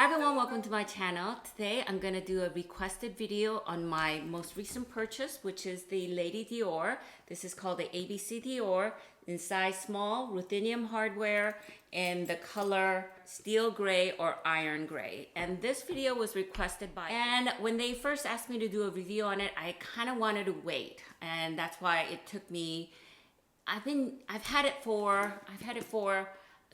Hi everyone, welcome to my channel. Today I'm going to do a requested video on my most recent purchase, which is the Lady Dior. This is called the ABCDior in size small, Ruthenium Hardware, in the color steel gray or iron gray. And this video was requested by, and when they first asked me to do a review on it, I kind of wanted to wait. And that's why it took me, I've had it for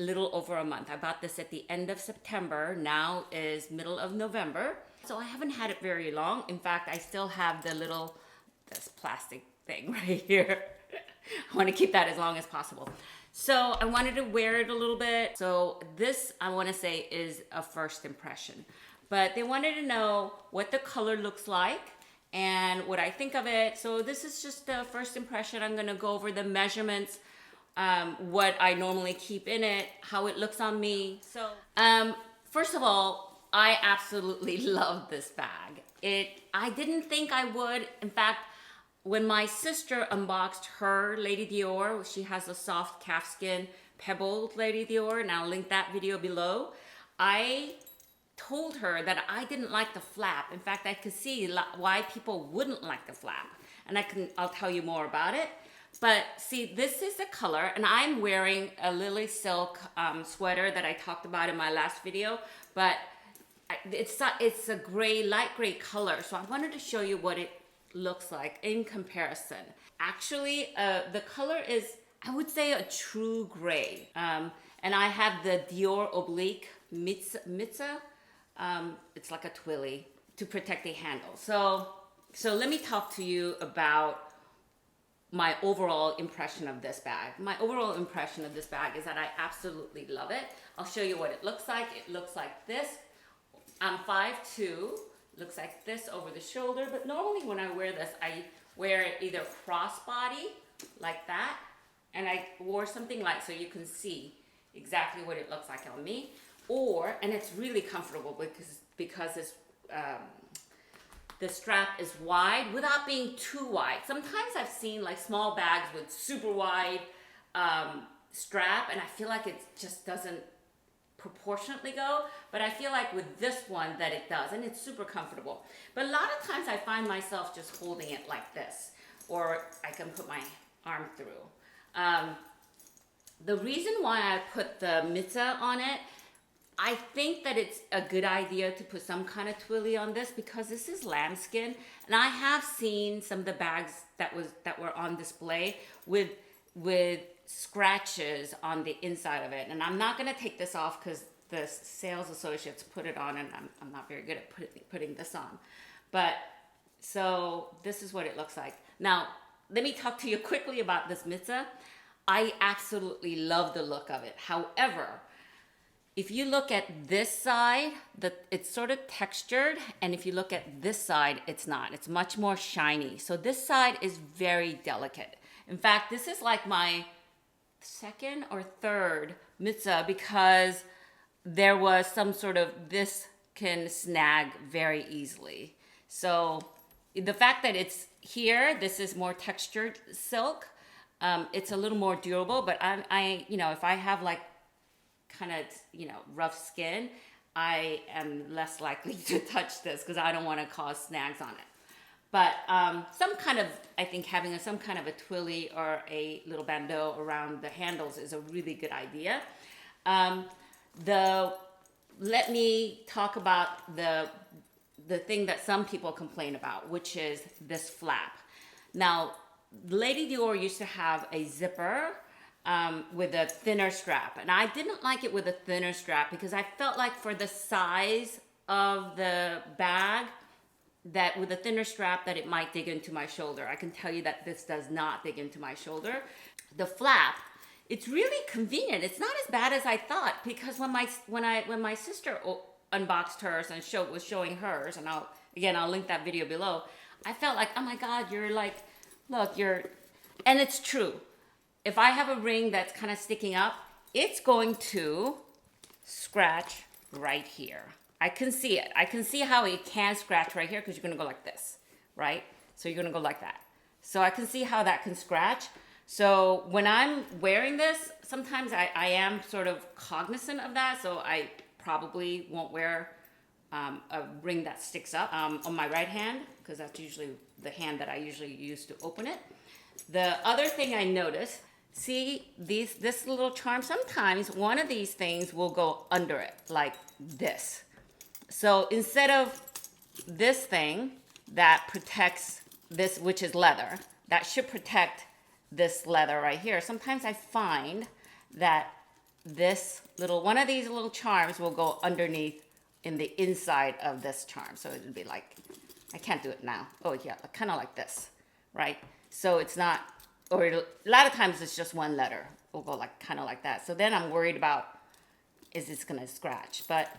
a little over a month. I bought this at the end of September. Now is middle of November. So I haven't had it very long. In fact, I still have this plastic thing right here. I want to keep that as long as possible. So I wanted to wear it a little bit. So this, I want to say, is a first impression. But they wanted to know what the color looks like and what I think of it. So this is just the first impression. I'm going to go over the measurements, what I normally keep in it, how it looks on me. So first of all, I absolutely love this bag. I didn't think I would. In fact, when my sister unboxed her Lady Dior, she has a soft calfskin pebbled Lady Dior, and I'll link that video below. I told her that I didn't like the flap. In fact, I could see why people wouldn't like the flap, and I'll tell you more about it. But see, this is the color, and I'm wearing a lily silk sweater that I talked about in my last video, but it's a gray, light gray color. So I wanted to show you what it looks like in comparison. Actually, the color is, I would say, a true gray. And I have the Dior oblique Mitzah. It's like a twilly to protect the handle. So let me talk to you about my overall impression of this bag. My overall impression of this bag is that I absolutely love it. I'll show you what it looks like. It looks like this. I'm 5'2", looks like this over the shoulder, but normally when I wear this, I wear it either crossbody, like that, and I wore something light so you can see exactly what it looks like on me, and it's really comfortable because it's, the strap is wide without being too wide. Sometimes I've seen like small bags with super wide strap, and I feel like it just doesn't proportionately go, but I feel like with this one that it does, and it's super comfortable. But a lot of times I find myself just holding it like this, or I can put my arm through. The reason why I put the Mitzah on it, I think that it's a good idea to put some kind of twilly on this because this is lambskin, and I have seen some of the bags that were on display with scratches on the inside of it, and I'm not going to take this off because the sales associates put it on, and I'm not very good at putting this on. But so this is what it looks like. Now let me talk to you quickly about this Mitzah. I absolutely love the look of it. However, if you look at this side, it's sort of textured, and if you look at this side, it's not. It's much more shiny. So this side is very delicate. In fact, this is like my second or third Mitzah because there was some sort of, this can snag very easily. So the fact that it's here, this is more textured silk. It's a little more durable, but if I have like kind of, rough skin, I am less likely to touch this because I don't want to cause snags on it. But I think having some kind of a twilly or a little bandeau around the handles is a really good idea. Let me talk about the thing that some people complain about, which is this flap. Now, Lady Dior used to have a zipper with a thinner strap, and I didn't like it with a thinner strap because I felt like for the size of the bag, that with a thinner strap that it might dig into my shoulder. I can tell you that this does not dig into my shoulder. The flap, it's really convenient. It's not as bad as I thought when my sister unboxed hers and was showing hers, and I'll link that video below. I felt like, oh my God, and it's true. If I have a ring that's kind of sticking up, it's going to scratch right here. I can see it. I can see how it can scratch right here because you're going to go like this, right? So you're going to go like that. So I can see how that can scratch. So when I'm wearing this, sometimes I am sort of cognizant of that. So I probably won't wear a ring that sticks up on my right hand, because that's usually the hand that I usually use to open it. The other thing I noticed, see this little charm, sometimes one of these things will go under it like this. So instead of this thing that protects this, which is leather, that should protect this leather right here, sometimes I find that this little, one of these little charms will go underneath in the inside of this charm. So it would be like, I can't do it now. Oh yeah, kind of like this, right? So it's not, or a lot of times it's just one letter. It'll go like, kind of like that. So then I'm worried about, is this gonna scratch? But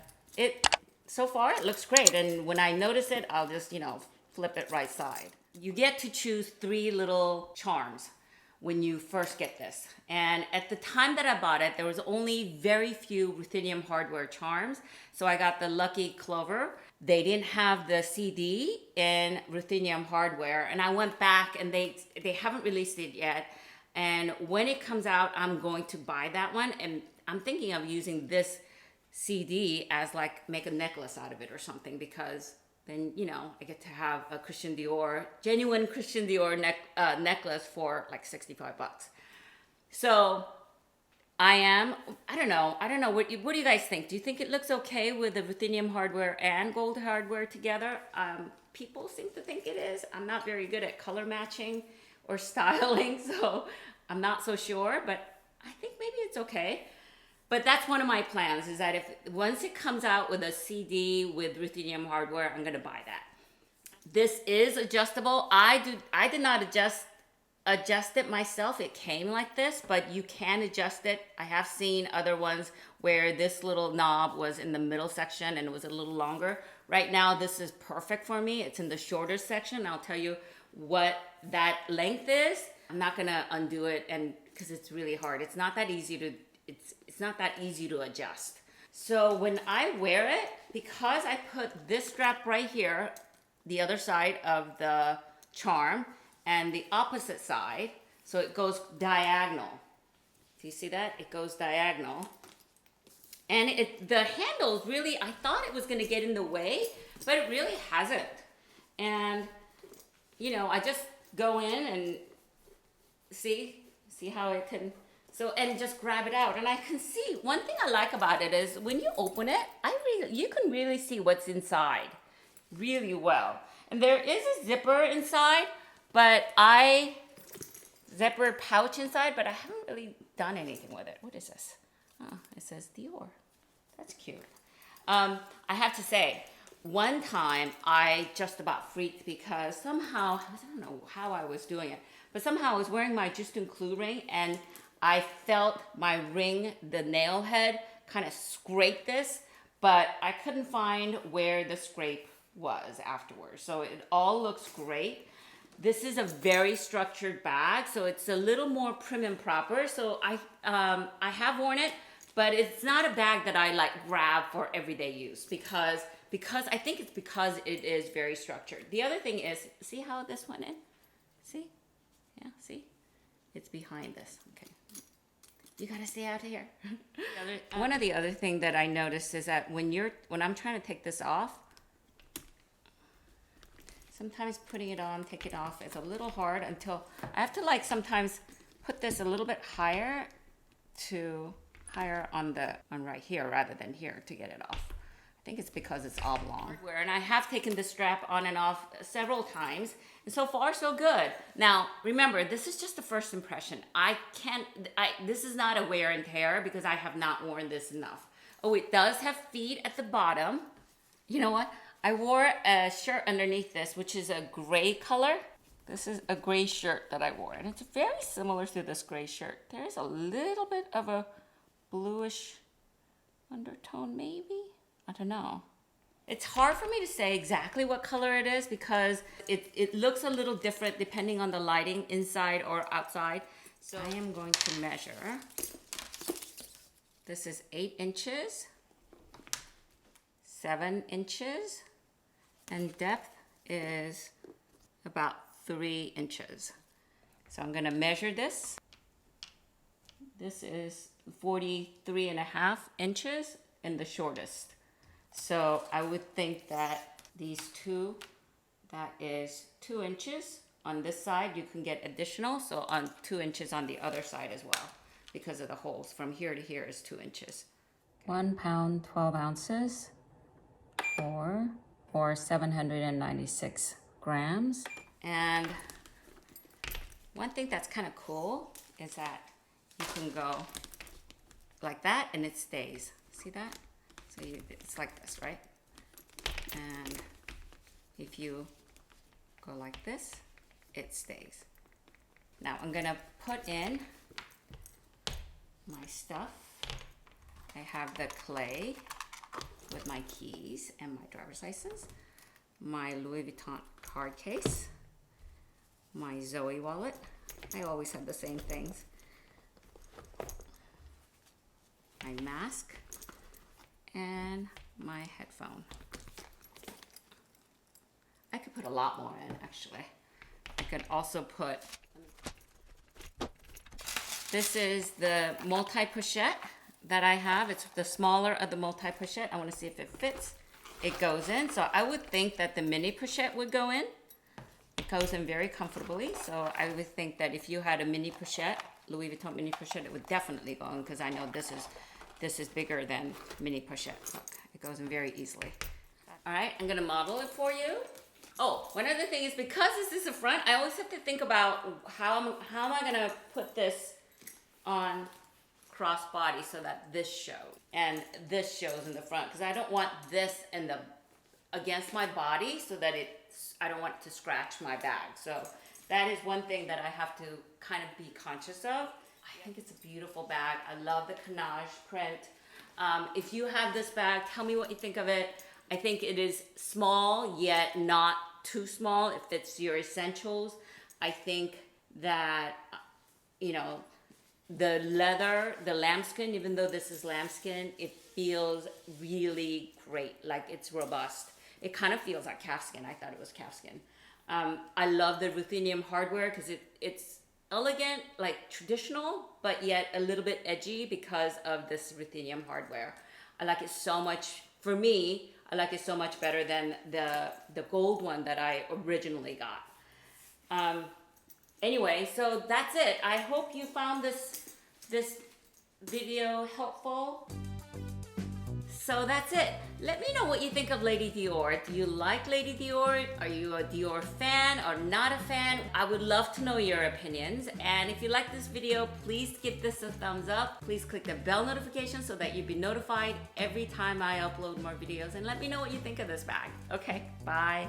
so far it looks great. And when I notice it, I'll just, flip it right side. You get to choose 3 little charms when you first get this. And at the time that I bought it, there was only very few Ruthenium Hardware charms. So I got the Lucky Clover. They didn't have the CD in Ruthenium Hardware. And I went back and they haven't released it yet. And when it comes out, I'm going to buy that one. And I'm thinking of using this CD as like, make a necklace out of it or something, because then, I get to have a Christian Dior, genuine Christian Dior necklace for like 65 bucks. So I don't know. What do you guys think? Do you think it looks okay with the Ruthenium Hardware and gold hardware together? People seem to think it is. I'm not very good at color matching or styling, so I'm not so sure, but I think maybe it's okay. But that's one of my plans, is that once it comes out with a CD with Ruthenium Hardware, I'm gonna buy that. This is adjustable. I did not adjust it myself. It came like this, but you can adjust it. I have seen other ones where this little knob was in the middle section and it was a little longer. Right now, this is perfect for me. It's in the shorter section. I'll tell you what that length is. I'm not gonna undo it, and because it's really hard. It's not that easy to adjust. So when I wear it, because I put this strap right here, the other side of the charm, and the opposite side, so it goes diagonal. Do you see that? It goes diagonal. And the handles really, I thought it was gonna get in the way, but it really hasn't. And, I just go in and see how it can, and just grab it out. And I can see, one thing I like about it is when you open it, you can really see what's inside really well. And there is a zipper inside, zipper pouch inside, but I haven't really done anything with it. What is this? Oh, it says Dior. That's cute. I have to say, one time I just about freaked because somehow, I don't know how I was doing it, but somehow I was wearing my Justin Clue ring and I felt my ring, the nail head, kind of scrape this, but I couldn't find where the scrape was afterwards. So it all looks great. This is a very structured bag, so it's a little more prim and proper. So I have worn it, but it's not a bag that I like grab for everyday use because I think it's because it is very structured. The other thing is, see how this went in? See? Yeah, see? It's behind this, okay. You gotta stay out here. One of the other thing that I noticed is that when I'm trying to take this off, sometimes putting it on, take it off, it's a little hard until I have to like sometimes put this a little bit higher on right here rather than here to get it off. I think it's because it's oblong. And I have taken the strap on and off several times, and so far so good. Now, remember, this is just the first impression. This is not a wear and tear because I have not worn this enough. Oh, it does have feet at the bottom. You know what? I wore a shirt underneath this, which is a gray color. This is a gray shirt that I wore, and it's very similar to this gray shirt. There is a little bit of a bluish undertone, maybe? I don't know. It's hard for me to say exactly what color it is because it looks a little different depending on the lighting inside or outside. So I am going to measure. This is 8 inches, 7 inches, and depth is about 3 inches. So I'm gonna measure this. This is 43.5 inches in the shortest. So I would think that these two, that is 2 inches on this side. You can get additional, so on 2 inches on the other side as well, because of the holes. From here to here is 2 inches. 1 pound, 12 ounces, or 796 grams. And one thing that's kind of cool is that you can go like that and it stays. See that? So it's like this, right? And if you go like this, it stays. Now I'm gonna put in my stuff. I have the clay with my keys and my driver's license, my Louis Vuitton card case, my Zoe wallet. I always have the same things. My mask and my headphone. I could put a lot more in, actually. I could also put, this is the multi-pochette that I have. It's the smaller of the multi-pochette. I want to see if it fits. It goes in. So I would think that the mini pochette would go in. It goes in very comfortably. So I would think that if you had a mini pochette, Louis Vuitton mini pochette, it would definitely go in, because I know this is bigger than mini pochette. Look, it goes in very easily. All right, I'm gonna model it for you. Oh, one other thing is, because this is the front, I always have to think about how am I gonna put this on crossbody so that this shows and this shows in the front, because I don't want this against my body, so that I don't want it to scratch my bag. So that is one thing that I have to kind of be conscious of. I think it's a beautiful bag. I love the canage print. If you have this bag, tell me what you think of it. I think it is small, yet not too small. It fits your essentials. I think that, you know, the leather, the lambskin, even though this is lambskin, it feels really great. Like, it's robust. It kind of feels like calfskin. I thought it was calfskin. I love the Ruthenium Hardware, because it's elegant, like traditional, but yet a little bit edgy because of this Ruthenium Hardware. I like it so much. For me, I like it so much better than the gold one that I originally got. Anyway, so that's it. I hope you found this video helpful. So that's it. Let me know what you think of Lady Dior. Do you like Lady Dior? Are you a Dior fan or not a fan? I would love to know your opinions. And if you like this video, please give this a thumbs up. Please click the bell notification so that you'll be notified every time I upload more videos. And let me know what you think of this bag. Okay, bye.